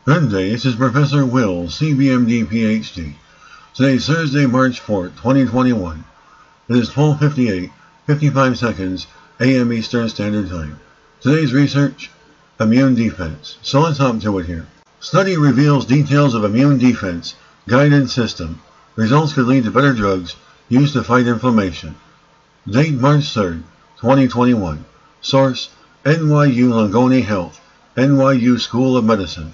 Good day, this is Professor Will, CBMD PhD. Today is Thursday, March 4th, 2021. It is 12:58, 55 seconds, a.m. Eastern Standard Time. Today's research, immune defense. So let's hop to it here. Study reveals details of immune defense guidance system. Results could lead to better drugs used to fight inflammation. Date March 3rd, 2021. Source, NYU Langone Health, NYU School of Medicine.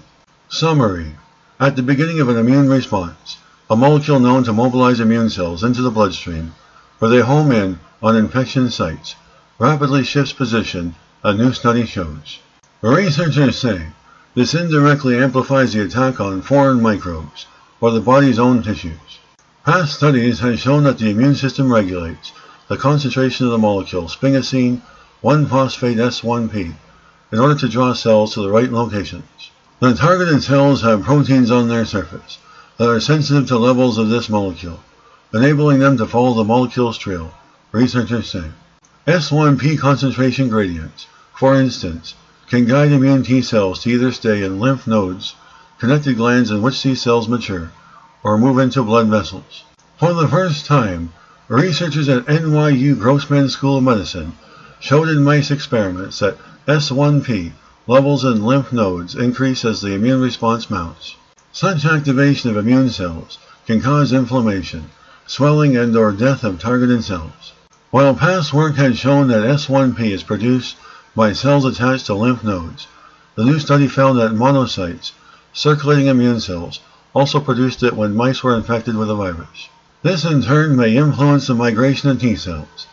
Summary. At the beginning of an immune response, a molecule known to mobilize immune cells into the bloodstream, where they home in on infection sites, rapidly shifts position, a new study shows. Researchers say this indirectly amplifies the attack on foreign microbes, or the body's own tissues. Past studies have shown that the immune system regulates the concentration of the molecule sphingosine 1-phosphate S1P in order to draw cells to the right locations. The targeted cells have proteins on their surface that are sensitive to levels of this molecule, enabling them to follow the molecule's trail, researchers say. S1P concentration gradients, for instance, can guide immune T cells to either stay in lymph nodes, connected glands in which these cells mature, or move into blood vessels. For the first time, researchers at NYU Grossman School of Medicine showed in mice experiments that S1P levels in lymph nodes increase as the immune response mounts. Such activation of immune cells can cause inflammation, swelling and/or death of targeted cells. While past work had shown that S1P is produced by cells attached to lymph nodes, the new study found that monocytes, circulating immune cells, also produced it when mice were infected with a virus. This in turn may influence the migration of T cells,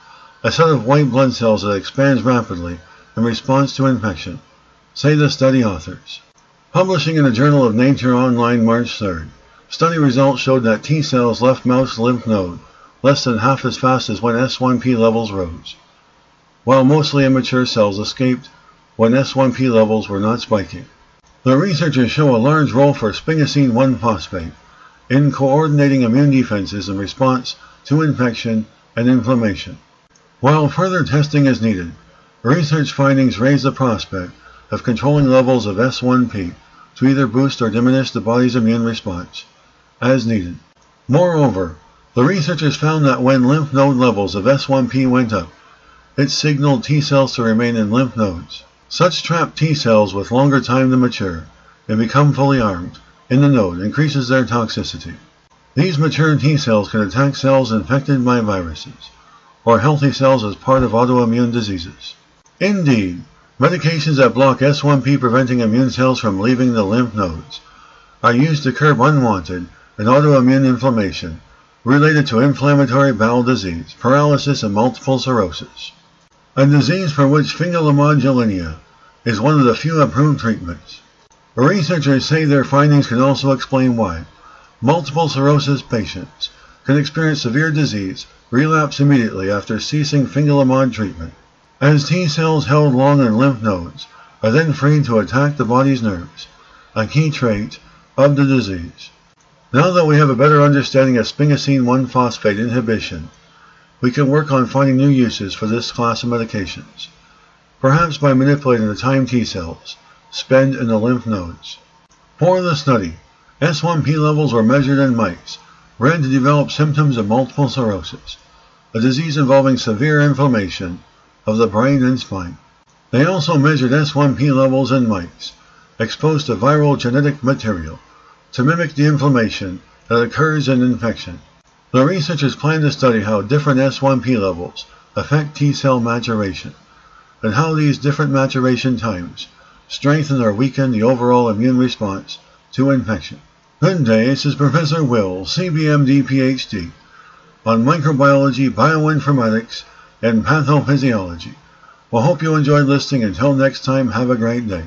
a set of white blood cells that expands rapidly in response to infection, say the study authors. Publishing in the Journal of Nature Online March 3rd, study results showed that T cells left mouse lymph node less than half as fast as when S1P levels rose, while mostly immature cells escaped when S1P levels were not spiking. The researchers show a large role for sphingosine 1-phosphate in coordinating immune defenses in response to infection and inflammation. While further testing is needed, research findings raise the prospect of controlling levels of S1P to either boost or diminish the body's immune response, as needed. Moreover, the researchers found that when lymph node levels of S1P went up, it signaled T cells to remain in lymph nodes. Such trapped T cells with longer time to mature and become fully armed in the node increases their toxicity. These mature T cells can attack cells infected by viruses, or healthy cells as part of autoimmune diseases. Indeed, medications that block S1P preventing immune cells from leaving the lymph nodes are used to curb unwanted and autoimmune inflammation related to inflammatory bowel disease, paralysis, and multiple sclerosis, a disease for which sphingomyelitis is one of the few approved treatments. Researchers say their findings can also explain why multiple sclerosis patients can experience severe disease relapse immediately after ceasing fingolimod treatment, as T cells held long in lymph nodes are then freed to attack the body's nerves, a key trait of the disease. Now that we have a better understanding of sphingosine 1-phosphate inhibition, we can work on finding new uses for this class of medications, perhaps by manipulating the time T cells spend in the lymph nodes. For the study, S1P levels were measured in mice bred to develop symptoms of multiple sclerosis, a disease involving severe inflammation of the brain and spine. They also measured S1P levels in mice exposed to viral genetic material to mimic the inflammation that occurs in infection. The researchers plan to study how different S1P levels affect T cell maturation, and how these different maturation times strengthen or weaken the overall immune response to infection. Good day, this is Professor Will, CBMD PhD, on microbiology, bioinformatics, and pathophysiology. Well, hope you enjoyed listening. Until next time, have a great day.